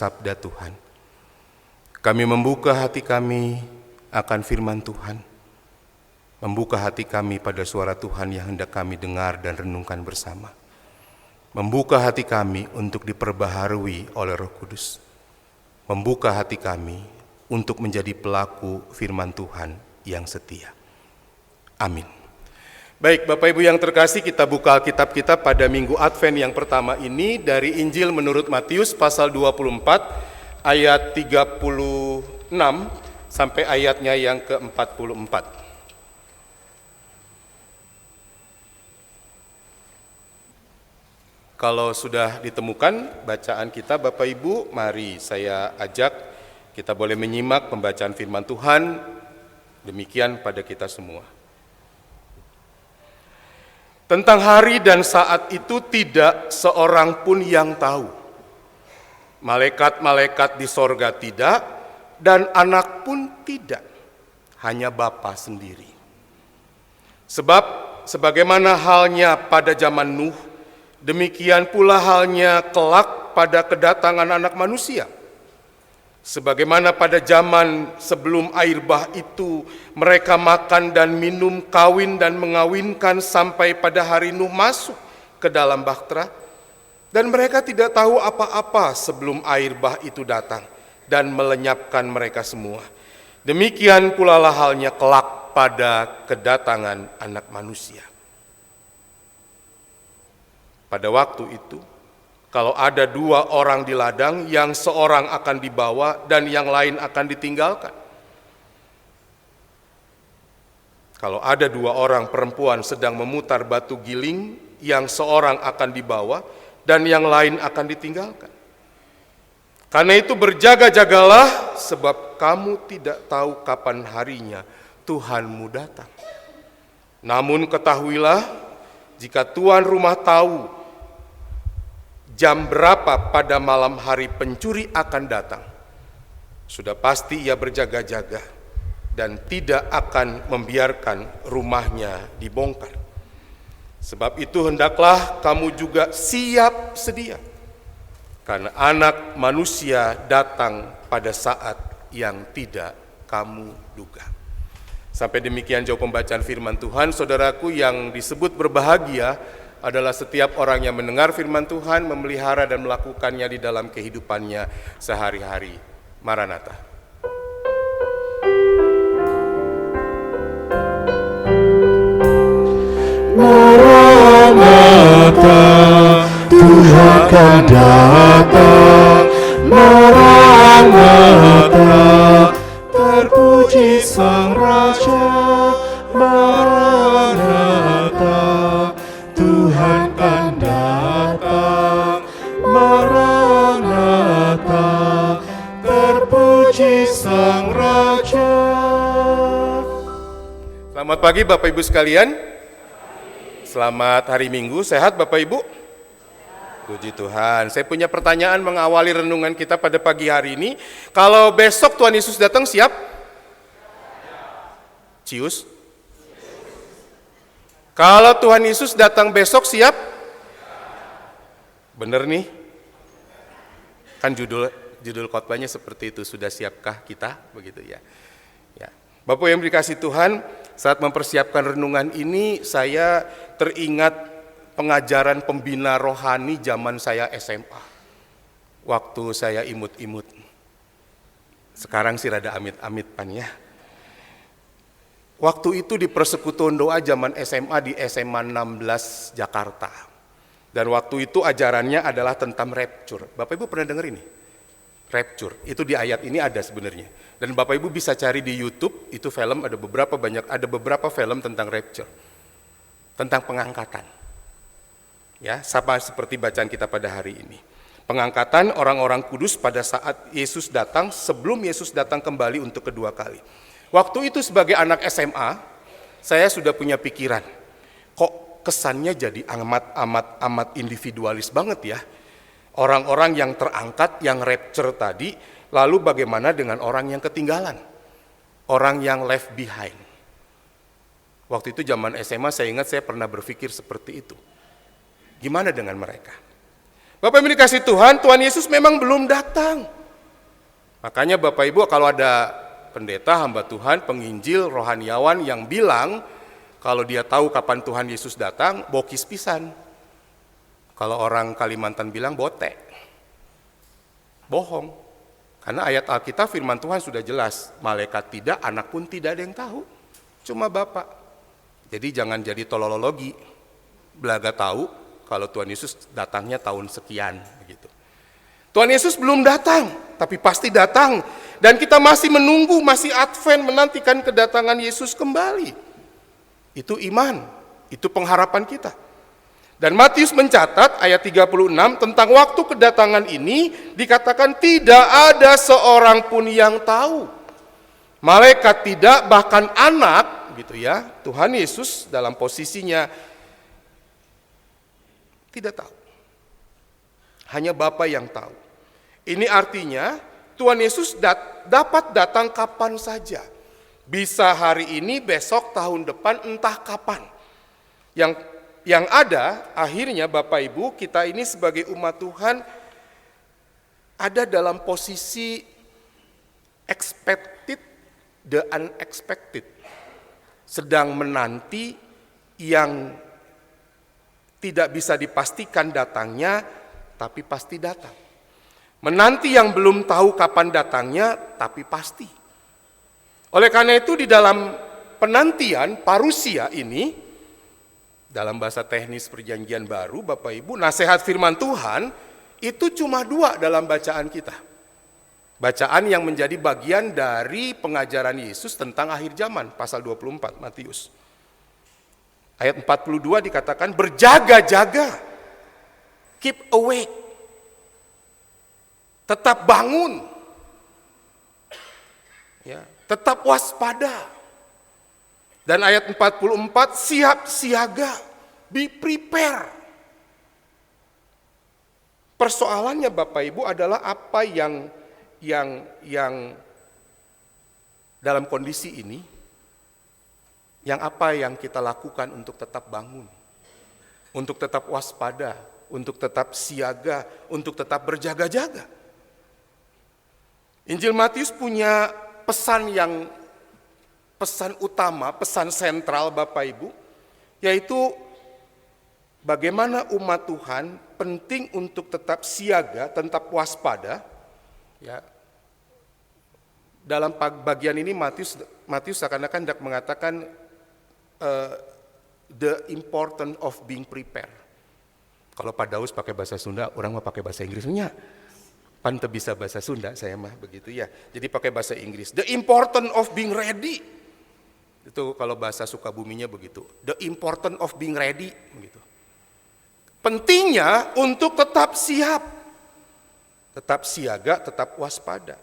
sabda Tuhan. Kami membuka hati kami akan firman Tuhan, membuka hati kami pada suara Tuhan yang hendak kami dengar dan renungkan bersama, membuka hati kami untuk diperbaharui oleh Roh Kudus, membuka hati kami untuk menjadi pelaku firman Tuhan yang setia. Amin. Baik, Bapak Ibu yang terkasih, kita buka Alkitab kita pada Minggu Advent yang pertama ini dari Injil menurut Matius pasal 24 ayat 36 sampai ayatnya yang ke-44. Kalau sudah ditemukan bacaan kita, Bapak Ibu, mari saya ajak kita boleh menyimak pembacaan firman Tuhan. Demikian pada kita semua. Tentang hari dan saat itu tidak seorang pun yang tahu. Malaikat-malaikat di sorga tidak, dan anak pun tidak, hanya Bapa sendiri. Sebab sebagaimana halnya pada zaman Nuh, demikian pula halnya kelak pada kedatangan anak manusia. Sebagaimana pada zaman sebelum air bah itu mereka makan dan minum, kawin dan mengawinkan sampai pada hari Nuh masuk ke dalam bahtera, dan mereka tidak tahu apa-apa sebelum air bah itu datang dan melenyapkan mereka semua. Demikian pula lah halnya kelak pada kedatangan anak manusia. Pada waktu itu, kalau ada dua orang di ladang, yang seorang akan dibawa dan yang lain akan ditinggalkan. Kalau ada dua orang perempuan sedang memutar batu giling, yang seorang akan dibawa dan yang lain akan ditinggalkan. Karena itu berjaga-jagalah, sebab kamu tidak tahu kapan harinya Tuhanmu datang. Namun ketahuilah, jika tuan rumah tahu jam berapa pada malam hari pencuri akan datang, sudah pasti ia berjaga-jaga dan tidak akan membiarkan rumahnya dibongkar. Sebab itu hendaklah kamu juga siap sedia, karena anak manusia datang pada saat yang tidak kamu duga. Sampai demikian jauh pembacaan firman Tuhan. Saudaraku, yang disebut berbahagia adalah setiap orang yang mendengar firman Tuhan, memelihara dan melakukannya di dalam kehidupannya sehari-hari. Maranatha. Maranatha, Tuhan akan datang. Maranatha, terpuji Sang Raja. Maranatha, Tuhan akan datang. Maranatha, terpuji Sang Raja. Selamat pagi Bapak Ibu sekalian. Selamat hari Minggu, sehat Bapak Ibu? Puji Tuhan. Saya punya pertanyaan mengawali renungan kita pada pagi hari ini. Kalau besok Tuhan Yesus datang, siap? Cius? Kalau Tuhan Yesus datang besok, siap? Bener nih? Kan judul khotbahnya seperti itu, sudah siapkah kita? Begitu ya. Bapak yang dikasih Tuhan, saat mempersiapkan renungan ini saya teringat pengajaran pembina rohani zaman saya SMA. Waktu saya imut-imut. Sekarang sih rada amit-amit pan ya. Waktu itu di persekutuan doa zaman SMA di SMA 16 Jakarta. Dan waktu itu ajarannya adalah tentang rapture. Bapak Ibu pernah dengar ini? Rapture, itu di ayat ini ada sebenarnya. Dan Bapak Ibu bisa cari di YouTube, itu film ada beberapa film tentang rapture. Tentang pengangkatan. Ya, sama seperti bacaan kita pada hari ini. Pengangkatan orang-orang kudus pada saat Yesus datang, sebelum Yesus datang kembali untuk kedua kali. Waktu itu sebagai anak SMA, saya sudah punya pikiran, kok kesannya jadi amat individualis banget ya. Orang-orang yang terangkat, yang rapture tadi, lalu bagaimana dengan orang yang ketinggalan? Orang yang left behind. Waktu itu zaman SMA saya ingat saya pernah berpikir seperti itu. Gimana dengan mereka? Bapak Ibu dikasih Tuhan, Tuhan Yesus memang belum datang. Makanya Bapak Ibu kalau ada pendeta, hamba Tuhan, penginjil, rohaniawan yang bilang kalau dia tahu kapan Tuhan Yesus datang, bokis pisan. Kalau orang Kalimantan bilang botek. Bohong. Karena ayat Alkitab firman Tuhan sudah jelas, malaikat tidak, anak pun tidak ada yang tahu. Cuma Bapa. Jadi jangan jadi tololologi. Belaga tahu kalau Tuhan Yesus datangnya tahun sekian begitu. Tuhan Yesus belum datang, tapi pasti datang. Dan kita masih menunggu, masih advent menantikan kedatangan Yesus kembali. Itu iman, itu pengharapan kita. Dan Matius mencatat ayat 36 tentang waktu kedatangan ini dikatakan tidak ada seorang pun yang tahu. Malaikat tidak, bahkan anak gitu ya. Tuhan Yesus dalam posisinya tidak tahu. Hanya Bapa yang tahu. Ini artinya Tuhan Yesus dapat datang kapan saja. Bisa hari ini, besok, tahun depan, entah kapan. Yang ada akhirnya Bapak Ibu, kita ini sebagai umat Tuhan ada dalam posisi expected the unexpected. Sedang menanti yang tidak bisa dipastikan datangnya, tapi pasti datang. Menanti yang belum tahu kapan datangnya, tapi pasti. Oleh karena itu di dalam penantian parusia ini, dalam bahasa teknis perjanjian baru, Bapak Ibu, nasihat firman Tuhan itu cuma 2 dalam bacaan kita. Bacaan yang menjadi bagian dari pengajaran Yesus tentang akhir zaman, pasal 24 Matius. Ayat 42 dikatakan berjaga-jaga, keep awake, tetap bangun, ya, tetap waspada. Dan ayat 44 siap siaga, be prepare. Persoalannya Bapak Ibu adalah apa yang dalam kondisi ini, yang apa yang kita lakukan untuk tetap bangun, untuk tetap waspada, untuk tetap siaga, untuk tetap berjaga-jaga. Injil Matius punya pesan utama, pesan sentral Bapak Ibu, yaitu bagaimana umat Tuhan penting untuk tetap siaga, tetap waspada. Ya. Dalam bagian ini Matius seakan-akan hendak mengatakan the important of being prepared. Kalau Pak Daus pakai bahasa Sunda, orang mau pakai bahasa Inggrisnya. Pan bisa bahasa Sunda, saya mah begitu ya. Jadi pakai bahasa Inggris. The important of being ready. Itu kalau bahasa Sukabuminya begitu. The important of being ready. Begitu. Pentingnya untuk tetap siap. Tetap siaga, tetap waspada.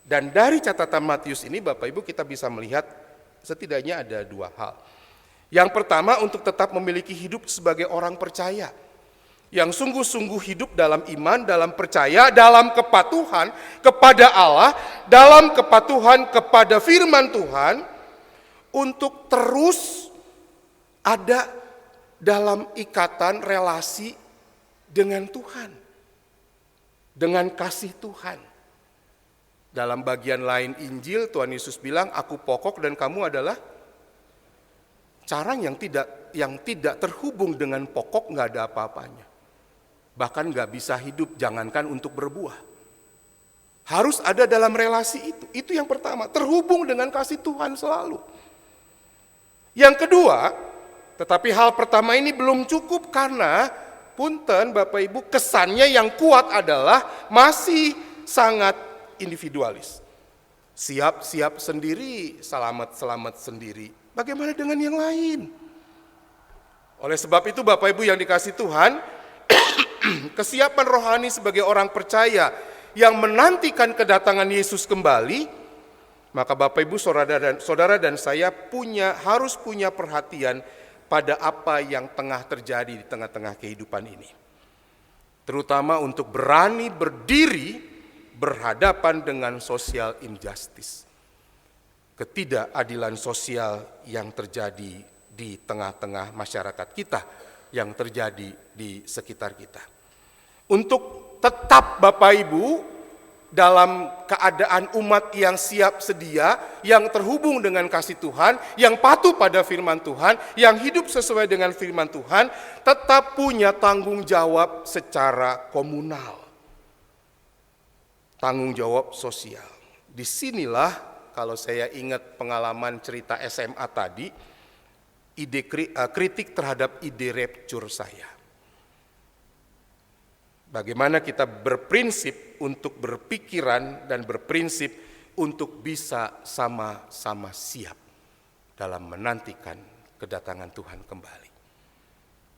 Dan dari catatan Matius ini Bapak Ibu kita bisa melihat setidaknya ada 2 hal. Yang pertama untuk tetap memiliki hidup sebagai orang percaya. Yang sungguh-sungguh hidup dalam iman, dalam percaya, dalam kepatuhan kepada Allah, dalam kepatuhan kepada firman Tuhan, untuk terus ada dalam ikatan relasi dengan Tuhan, dengan kasih Tuhan. Dalam bagian lain Injil, Tuhan Yesus bilang, aku pokok dan kamu adalah carang yang tidak terhubung dengan pokok, nggak ada apa-apanya. Bahkan nggak bisa hidup, jangankan untuk berbuah. Harus ada dalam relasi itu. Itu yang pertama, terhubung dengan kasih Tuhan selalu. Yang kedua, tetapi hal pertama ini belum cukup karena punten Bapak Ibu, kesannya yang kuat adalah masih sangat individualis. Siap-siap sendiri, selamat-selamat sendiri. Bagaimana dengan yang lain? Oleh sebab itu Bapak Ibu yang dikasih Tuhan, kesiapan rohani sebagai orang percaya yang menantikan kedatangan Yesus kembali, maka Bapak Ibu saudara dan saya harus punya perhatian pada apa yang tengah terjadi di tengah-tengah kehidupan ini. Terutama untuk berani berdiri berhadapan dengan social injustice. Ketidakadilan sosial yang terjadi di tengah-tengah masyarakat kita, yang terjadi di sekitar kita. untuk tetap Bapak Ibu dalam keadaan umat yang siap sedia, yang terhubung dengan kasih Tuhan, yang patuh pada firman Tuhan, yang hidup sesuai dengan firman Tuhan, tetap punya tanggung jawab secara komunal. Tanggung jawab sosial. Disinilah kalau saya ingat pengalaman cerita SMA tadi, kritik terhadap ide rapture saya. Bagaimana kita berprinsip untuk berpikiran dan berprinsip untuk bisa sama-sama siap dalam menantikan kedatangan Tuhan kembali.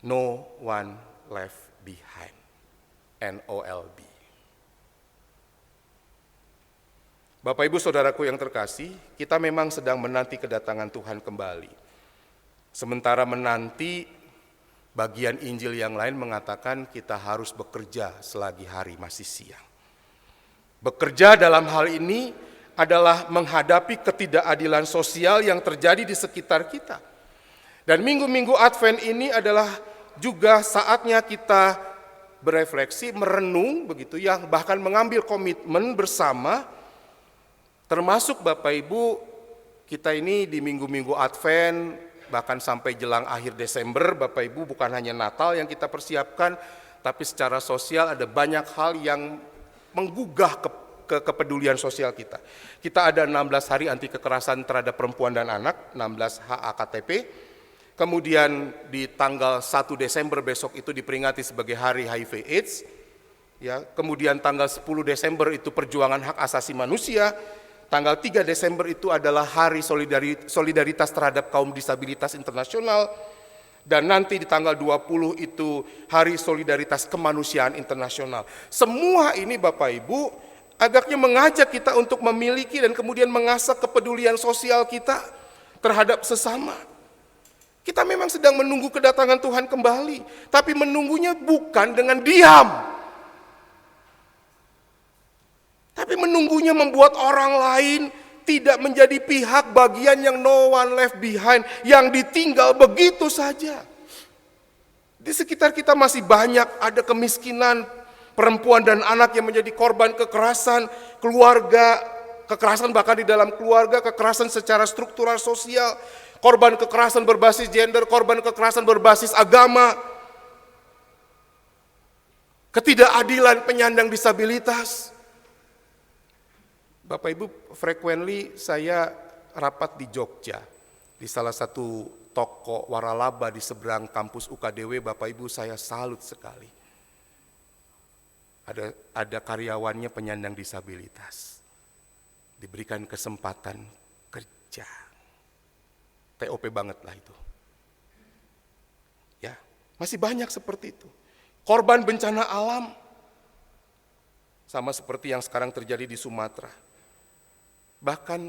No one left behind. NOLB. Bapak Ibu Saudaraku yang terkasih, kita memang sedang menanti kedatangan Tuhan kembali. Sementara menanti, bagian Injil yang lain mengatakan kita harus bekerja selagi hari masih siang. Bekerja dalam hal ini adalah menghadapi ketidakadilan sosial yang terjadi di sekitar kita. Dan minggu-minggu Advent ini adalah juga saatnya kita berefleksi, merenung begitu ya, bahkan mengambil komitmen bersama, termasuk Bapak Ibu, kita ini di minggu-minggu Advent, bahkan sampai jelang akhir Desember, Bapak Ibu, bukan hanya Natal yang kita persiapkan, tapi secara sosial ada banyak hal yang menggugah kepedulian sosial kita. Kita ada 16 hari anti kekerasan terhadap perempuan dan anak, 16 HAKTP. Kemudian di tanggal 1 Desember besok itu diperingati sebagai Hari HIV AIDS. Ya, kemudian tanggal 10 Desember itu perjuangan hak asasi manusia. Tanggal 3 Desember itu adalah Hari Solidaritas terhadap kaum disabilitas internasional. Dan nanti di tanggal 20 itu Hari Solidaritas Kemanusiaan Internasional. Semua ini Bapak Ibu agaknya mengajak kita untuk memiliki dan kemudian mengasah kepedulian sosial kita terhadap sesama. Kita memang sedang menunggu kedatangan Tuhan kembali. Tapi menunggunya bukan dengan diam. Tapi menunggunya membuat orang lain tidak menjadi pihak bagian yang no one left behind, yang ditinggal begitu saja. Di sekitar kita masih banyak ada kemiskinan, perempuan dan anak yang menjadi korban kekerasan, keluarga, kekerasan bahkan di dalam keluarga, kekerasan secara struktural sosial, korban kekerasan berbasis gender, korban kekerasan berbasis agama, ketidakadilan penyandang disabilitas. Bapak Ibu, frequently saya rapat di Jogja, di salah satu toko waralaba di seberang kampus UKDW. Bapak Ibu, saya salut sekali. Ada karyawannya penyandang disabilitas, diberikan kesempatan kerja. TOP banget lah itu. Ya, masih banyak seperti itu. Korban bencana alam, sama seperti yang sekarang terjadi di Sumatera. Bahkan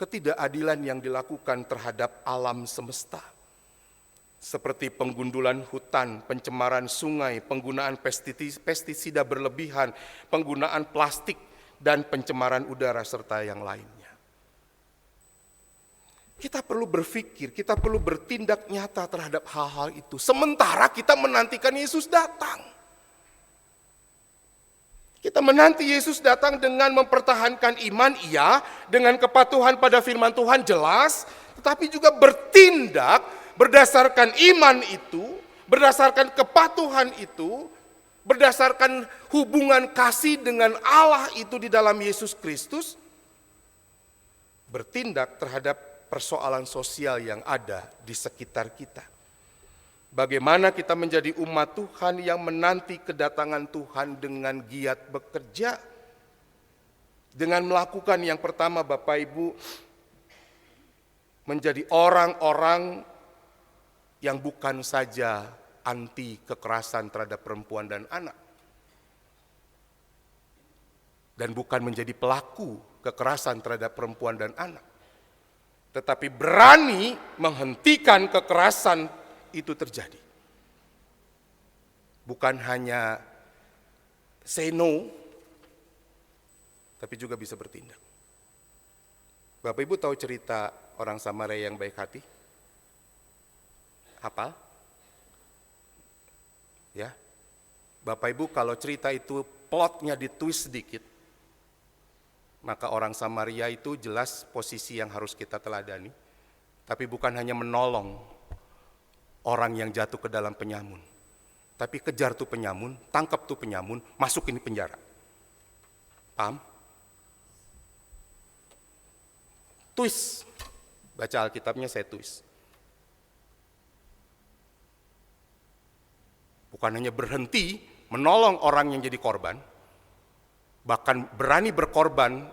ketidakadilan yang dilakukan terhadap alam semesta, seperti penggundulan hutan, pencemaran sungai, penggunaan pestisida berlebihan, penggunaan plastik, dan pencemaran udara, serta yang lainnya. Kita perlu berpikir, kita perlu bertindak nyata terhadap hal-hal itu, sementara kita menantikan Yesus datang. Kita menanti Yesus datang dengan mempertahankan iman, iya, dengan kepatuhan pada firman Tuhan jelas, tetapi juga bertindak berdasarkan iman itu, berdasarkan kepatuhan itu, berdasarkan hubungan kasih dengan Allah itu di dalam Yesus Kristus, bertindak terhadap persoalan sosial yang ada di sekitar kita. Bagaimana kita menjadi umat Tuhan yang menanti kedatangan Tuhan dengan giat bekerja. Dengan melakukan yang pertama Bapak Ibu, menjadi orang-orang yang bukan saja anti kekerasan terhadap perempuan dan anak. Dan bukan menjadi pelaku kekerasan terhadap perempuan dan anak. Tetapi berani menghentikan kekerasan itu terjadi. Bukan hanya say no, tapi juga bisa bertindak. Bapak Ibu tahu cerita orang Samaria yang baik hati? Hafal? Ya. Bapak Ibu, kalau cerita itu plotnya ditwist sedikit, maka orang Samaria itu jelas posisi yang harus kita teladani. Tapi bukan hanya menolong orang yang jatuh ke dalam penyamun, tapi kejar tuh penyamun, tangkap tuh penyamun, masukin di penjara. Paham? Twist. Baca Alkitabnya saya twist. Bukan hanya berhenti menolong orang yang jadi korban, bahkan berani berkorban,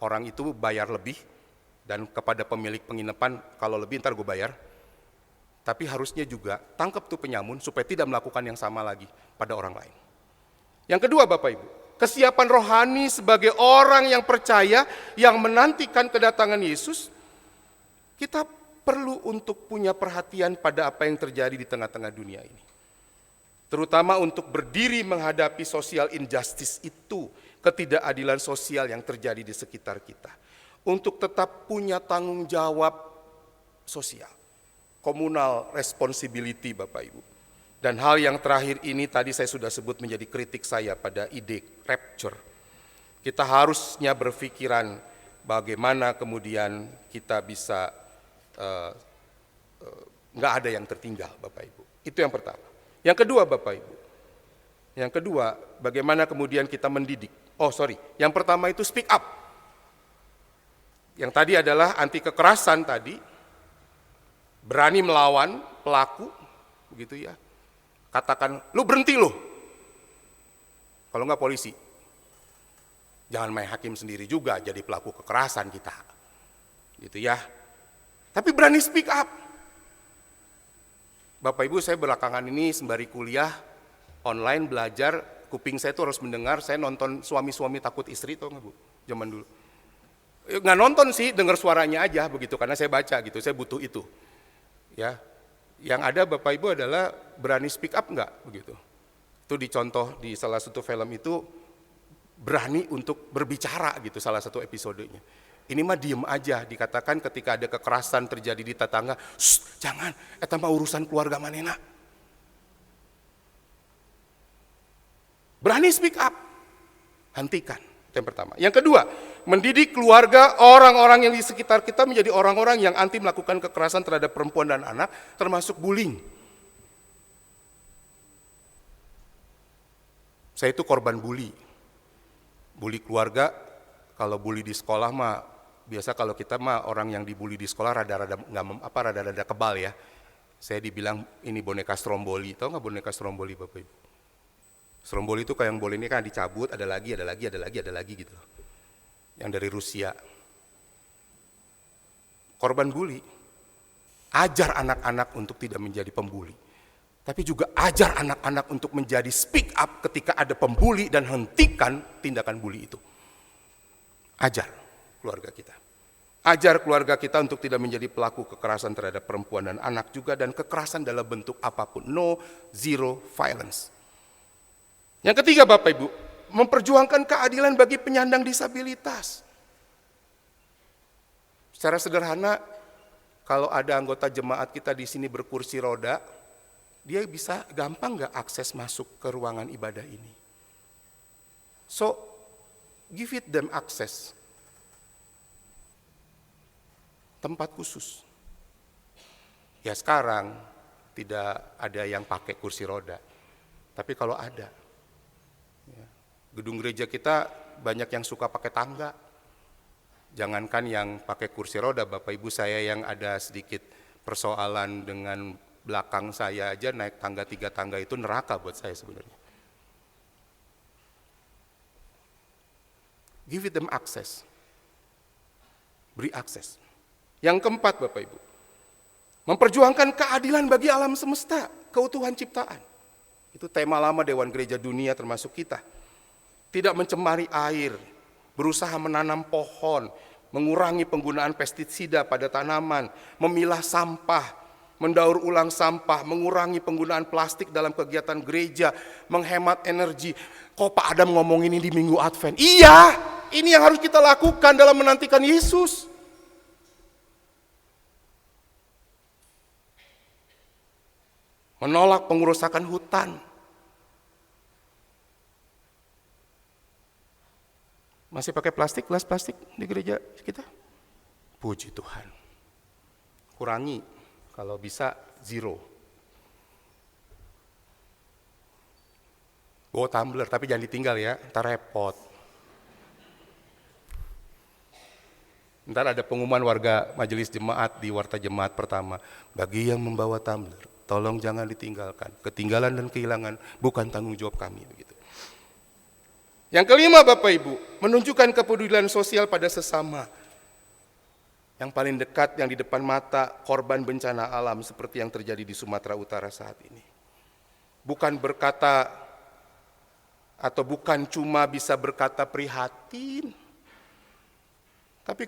orang itu bayar lebih, dan kepada pemilik penginapan, kalau lebih ntar gue bayar. Tapi harusnya juga tangkap tuh penyamun supaya tidak melakukan yang sama lagi pada orang lain. Yang kedua Bapak Ibu, kesiapan rohani sebagai orang yang percaya, yang menantikan kedatangan Yesus, kita perlu untuk punya perhatian pada apa yang terjadi di tengah-tengah dunia ini. Terutama untuk berdiri menghadapi social injustice itu, ketidakadilan sosial yang terjadi di sekitar kita. Untuk tetap punya tanggung jawab sosial, communal responsibility Bapak Ibu. Dan hal yang terakhir ini tadi saya sudah sebut menjadi kritik saya pada ide rapture. Kita harusnya berpikiran bagaimana kemudian kita bisa nggak ada yang tertinggal Bapak Ibu. Itu yang pertama. Yang kedua Bapak Ibu, yang kedua bagaimana kemudian kita mendidik. Yang pertama itu speak up. Yang tadi adalah anti kekerasan tadi, berani melawan pelaku, begitu ya. Katakan, lu berhenti lu. Kalau enggak polisi. Jangan main hakim sendiri juga jadi pelaku kekerasan kita. Gitu ya. Tapi berani speak up. Bapak Ibu, saya belakangan ini sembari kuliah online belajar, kuping saya tuh harus mendengar. Saya nonton Suami-Suami Takut Istri, tau nggak Bu? Zaman dulu. Nggak nonton sih, dengar suaranya aja begitu, karena saya baca gitu, saya butuh itu. Ya, yang ada Bapak Ibu adalah berani speak up nggak begitu. Itu dicontoh di salah satu film itu, berani untuk berbicara gitu salah satu episodenya. Ini mah diem aja, dikatakan ketika ada kekerasan terjadi di tetangga, jangan, eta mah urusan keluarga manena. Berani speak up, hentikan. Itu yang pertama. Yang kedua, mendidik keluarga, orang-orang yang di sekitar kita menjadi orang-orang yang anti melakukan kekerasan terhadap perempuan dan anak, termasuk bullying. Saya itu korban bully. Bully keluarga, kalau bully di sekolah mah, biasa kalau kita mah orang yang dibully di sekolah rada-rada kebal ya. Saya dibilang ini boneka stromboli, tahu nggak boneka stromboli Bapak Ibu? Stromboli itu kayak yang bola ini kan dicabut, ada lagi gitu. Yang dari Rusia. Korban bully. Ajar anak-anak untuk tidak menjadi pembuli. Tapi juga ajar anak-anak untuk menjadi speak up ketika ada pembuli dan hentikan tindakan bully itu. Ajar keluarga kita. Ajar keluarga kita untuk tidak menjadi pelaku kekerasan terhadap perempuan dan anak juga, dan kekerasan dalam bentuk apapun. No, zero violence. Yang ketiga Bapak Ibu, memperjuangkan keadilan bagi penyandang disabilitas. Secara sederhana, kalau ada anggota jemaat kita di sini berkursi roda, dia bisa gampang nggak akses masuk ke ruangan ibadah ini? So, give it them access. Tempat khusus. Ya sekarang tidak ada yang pakai kursi roda, tapi kalau ada, ya, gedung gereja kita banyak yang suka pakai tangga. Jangankan yang pakai kursi roda, Bapak Ibu, saya yang ada sedikit persoalan dengan belakang saya aja, naik tangga 3 tangga itu neraka buat saya sebenarnya. Give it them access. Beri akses. Yang keempat Bapak Ibu, memperjuangkan keadilan bagi alam semesta, keutuhan ciptaan. Itu tema lama Dewan Gereja Dunia termasuk kita. Tidak mencemari air, berusaha menanam pohon, mengurangi penggunaan pestisida pada tanaman, memilah sampah, mendaur ulang sampah, mengurangi penggunaan plastik dalam kegiatan gereja, menghemat energi. Kok Pak Adam ngomong ini di Minggu Advent? Iya, ini yang harus kita lakukan dalam menantikan Yesus. Menolak pengerusakan hutan. Masih pakai plastik, gelas plastik di gereja kita? Puji Tuhan. Kurangi, kalau bisa zero. Bawa tumbler, tapi jangan ditinggal ya, ntar repot. Ntar ada pengumuman warga majelis jemaat di warta jemaat pertama. Bagi yang membawa tumbler, tolong jangan ditinggalkan. Ketinggalan dan kehilangan bukan tanggung jawab kami. Begitu. Yang kelima Bapak Ibu, menunjukkan kepedulian sosial pada sesama. Yang paling dekat, yang di depan mata, korban bencana alam seperti yang terjadi di Sumatera Utara saat ini. Bukan berkata, atau bukan cuma bisa berkata prihatin, tapi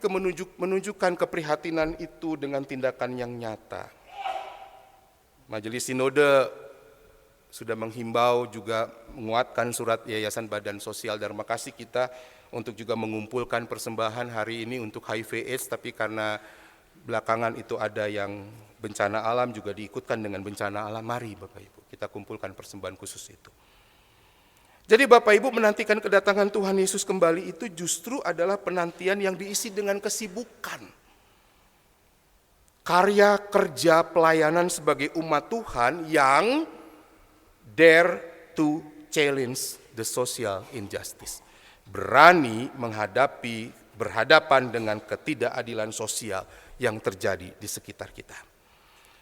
menunjukkan keprihatinan itu dengan tindakan yang nyata. Majelis Sinode sudah menghimbau juga menguatkan surat Yayasan Badan Sosial Dharma Kasih kita untuk juga mengumpulkan persembahan hari ini untuk HIV/AIDS, tapi karena belakangan itu ada yang bencana alam juga diikutkan dengan bencana alam, mari Bapak Ibu kita kumpulkan persembahan khusus itu. Jadi Bapak Ibu, menantikan kedatangan Tuhan Yesus kembali itu justru adalah penantian yang diisi dengan kesibukan. Karya kerja pelayanan sebagai umat Tuhan yang dare to challenge the social injustice. Berani berhadapan dengan ketidakadilan sosial yang terjadi di sekitar kita.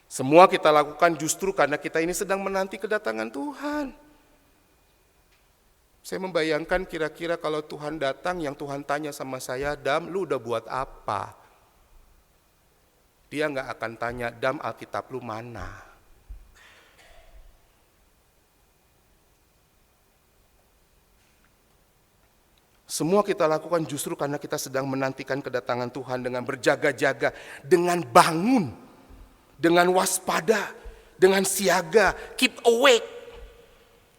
Semua kita lakukan justru karena kita ini sedang menanti kedatangan Tuhan. Saya membayangkan kira-kira kalau Tuhan datang, yang Tuhan tanya sama saya, Dam, lu udah buat apa? Dia nggak akan tanya, Dam, Alkitab lu mana? Semua kita lakukan justru karena kita sedang menantikan kedatangan Tuhan dengan berjaga-jaga, dengan bangun, dengan waspada, dengan siaga, keep awake.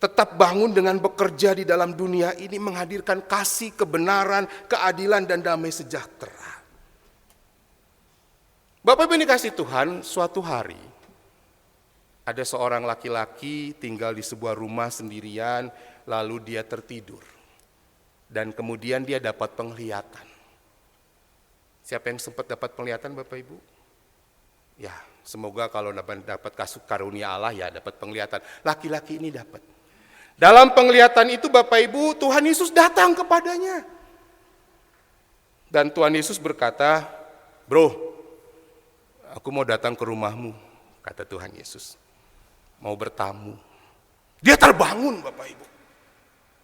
Tetap bangun dengan bekerja di dalam dunia ini menghadirkan kasih, kebenaran, keadilan, dan damai sejahtera. Bapak Ibu dikasih Tuhan, suatu hari ada seorang laki-laki tinggal di sebuah rumah sendirian, lalu dia tertidur. Dan kemudian dia dapat penglihatan. Siapa yang sempat dapat penglihatan Bapak Ibu? Ya, semoga kalau dapat karunia Allah ya dapat penglihatan. Laki-laki ini dapat. Dalam penglihatan itu Bapak Ibu, Tuhan Yesus datang kepadanya. Dan Tuhan Yesus berkata, "Bro, aku mau datang ke rumahmu," kata Tuhan Yesus. Mau bertamu. Dia terbangun Bapak Ibu.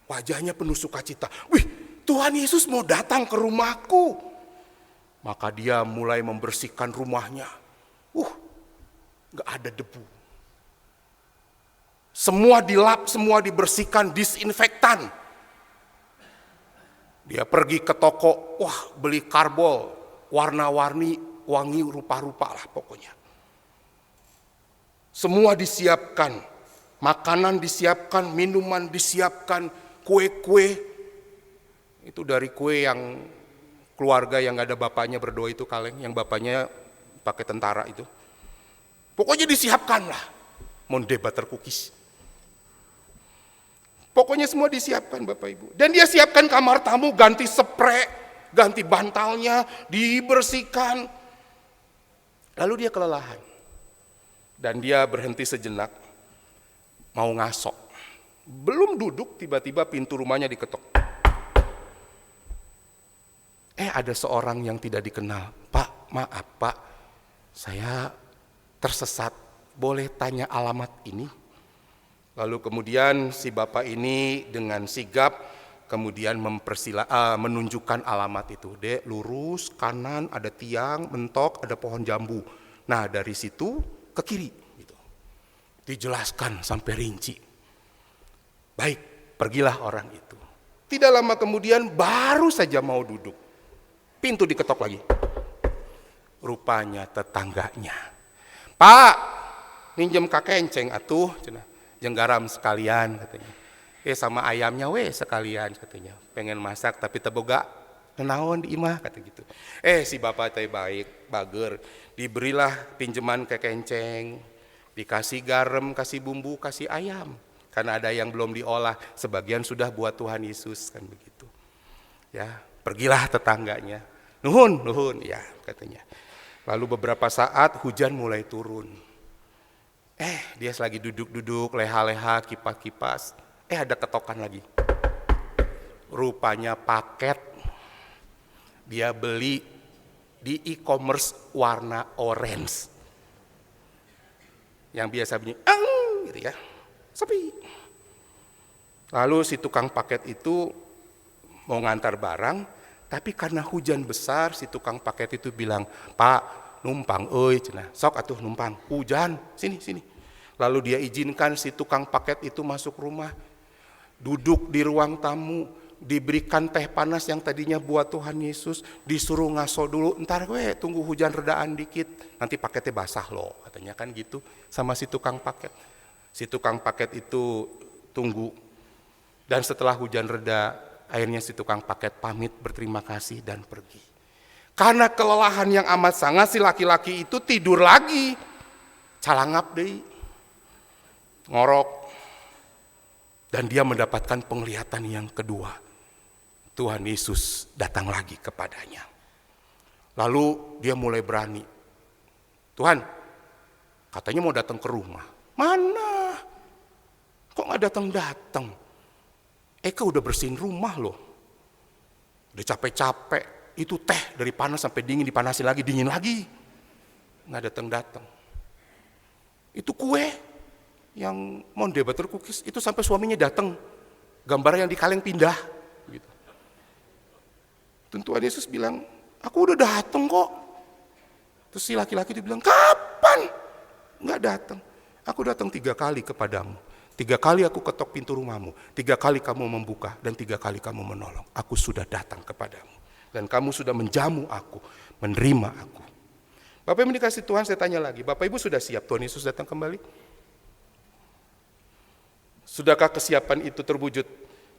Wajahnya penuh sukacita. Wih, Tuhan Yesus mau datang ke rumahku. Maka dia mulai membersihkan rumahnya. Gak ada debu. Semua dilap, semua dibersihkan, disinfektan. Dia pergi ke toko, beli karbol, warna-warni, wangi rupa-rupa lah pokoknya. Semua disiapkan, makanan disiapkan, minuman disiapkan, kue-kue. Itu dari kue yang keluarga yang gak ada bapaknya berdoa itu kaleng, yang bapaknya pakai tentara itu. Pokoknya disiapkan lah, monde butter cookies. Pokoknya semua disiapkan Bapak Ibu. Dan dia siapkan kamar tamu, ganti spray, ganti bantalnya, dibersihkan. Lalu dia kelelahan. Dan dia berhenti sejenak, mau ngasok. Belum duduk, tiba-tiba pintu rumahnya diketok. Ada seorang yang tidak dikenal. Pak, maaf Pak, saya tersesat. Boleh tanya alamat ini? Lalu kemudian si bapak ini dengan sigap kemudian menunjukkan alamat itu. Dek, lurus, kanan ada tiang, mentok, ada pohon jambu. Nah dari situ ke kiri. Gitu. Dijelaskan sampai rinci. Baik, pergilah orang itu. Tidak lama kemudian baru saja mau duduk. Pintu diketok lagi. Rupanya tetangganya. Pak, minjem kakenceng atuh. Jeung garam sekalian katanya. Sama ayamnya sekalian katanya. Pengen masak tapi teboga nenaon di imah kata gitu. Si bapak teh baik, bager. Diberilah pinjaman kekenceng, dikasih garam, kasih bumbu, kasih ayam. Karena ada yang belum diolah, sebagian sudah buat Tuhan Yesus kan begitu. Ya, Pergilah tetangganya, nuhun, nuhun, ya katanya. Lalu beberapa saat hujan mulai turun. Dia lagi duduk-duduk, leha-leha, kipas-kipas. Ada ketokan lagi. Rupanya paket dia beli di e-commerce warna orange. Yang biasa bunyi, gitu ya, sepi. Lalu si tukang paket itu mau ngantar barang, tapi karena hujan besar, si tukang paket itu bilang, "Pak, numpang, cenah, sok atuh numpang, hujan, sini. Lalu dia izinkan si tukang paket itu masuk rumah, duduk di ruang tamu, diberikan teh panas yang tadinya buat Tuhan Yesus, disuruh ngaso dulu, ntar tunggu hujan redaan dikit, nanti paketnya basah loh, katanya kan gitu sama si tukang paket. Si tukang paket itu tunggu, dan setelah hujan reda, akhirnya si tukang paket pamit berterima kasih dan pergi. Karena kelelahan yang amat sangat, si laki-laki itu tidur lagi, calangap deui, ngorok, dan dia mendapatkan penglihatan yang kedua. Tuhan Yesus datang lagi kepadanya. Lalu dia mulai berani. Tuhan, katanya mau datang ke rumah. Mana? Kok gak datang-datang? Eka udah bersihin rumah loh. Udah capek-capek. Itu teh dari panas sampai dingin, dipanasin lagi, dingin lagi. Gak datang-datang. Itu kue yang monde butter cookies, itu sampai suaminya datang. Gambar yang di kaleng pindah. Gitu. Tuhan Yesus bilang, aku udah datang kok. Terus si laki-laki itu bilang, kapan? Nggak datang. Aku datang 3 kali kepadamu. 3 kali aku ketok pintu rumahmu. 3 kali kamu membuka dan 3 kali kamu menolong. Aku sudah datang kepadamu. Dan kamu sudah menjamu aku, menerima aku. Bapak Ibu dikasih Tuhan, saya tanya lagi. Bapak Ibu sudah siap Tuhan Yesus datang kembali? Sudahkah kesiapan itu terwujud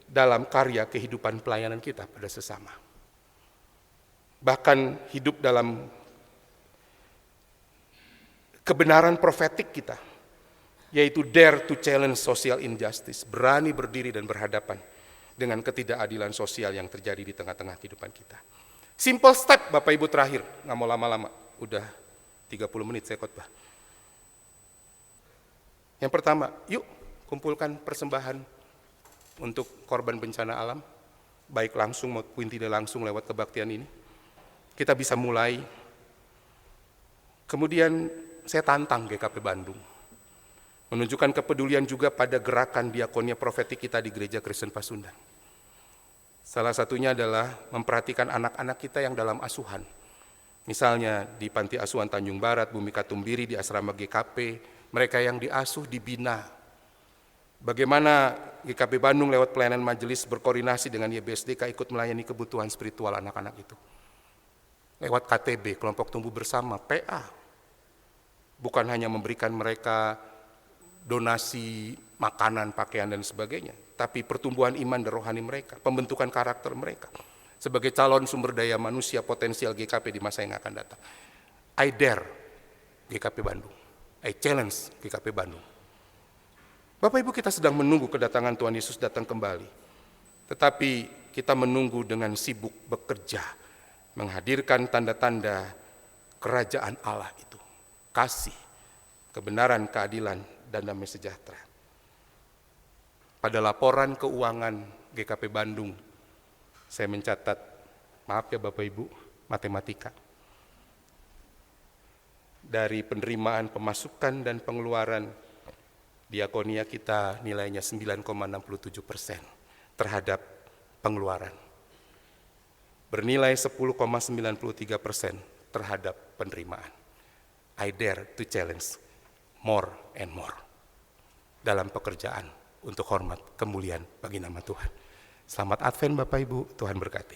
dalam karya kehidupan pelayanan kita pada sesama? Bahkan hidup dalam kebenaran profetik kita, yaitu dare to challenge social injustice, berani berdiri dan berhadapan dengan ketidakadilan sosial yang terjadi di tengah-tengah kehidupan kita. Simple step Bapak Ibu terakhir, nggak mau lama-lama, udah 30 menit saya khotbah. Yang pertama, yuk kumpulkan persembahan untuk korban bencana alam, baik langsung maupun tidak langsung lewat kebaktian ini. Kita bisa mulai. Kemudian saya tantang GKP Bandung, menunjukkan kepedulian juga pada gerakan diakonia profetik kita di Gereja Kristen Pasundan. Salah satunya adalah memperhatikan anak-anak kita yang dalam asuhan. Misalnya di Panti Asuhan Tanjung Barat, Bumi Katumbiri, di asrama GKP, mereka yang diasuh, dibina. Bagaimana GKP Bandung lewat pelayanan majelis berkoordinasi dengan YBSDK ikut melayani kebutuhan spiritual anak-anak itu. Lewat KTB, kelompok tumbuh bersama, PA. Bukan hanya memberikan mereka donasi, makanan, pakaian, dan sebagainya. Tapi pertumbuhan iman dan rohani mereka, pembentukan karakter mereka. Sebagai calon sumber daya manusia potensial GKP di masa yang akan datang. I dare GKP Bandung. I challenge GKP Bandung. Bapak Ibu, kita sedang menunggu kedatangan Tuhan Yesus datang kembali. Tetapi kita menunggu dengan sibuk bekerja, menghadirkan tanda-tanda kerajaan Allah itu. Kasih, kebenaran, keadilan, dan damai sejahtera. Pada laporan keuangan GKP Bandung, saya mencatat, maaf ya Bapak Ibu, matematika. Dari penerimaan pemasukan dan pengeluaran, diakonia kita nilainya 9,67% terhadap pengeluaran. Bernilai 10,93% terhadap penerimaan. I dare to challenge more and more dalam pekerjaan untuk hormat kemuliaan bagi nama Tuhan. Selamat Advent Bapak Ibu, Tuhan berkati.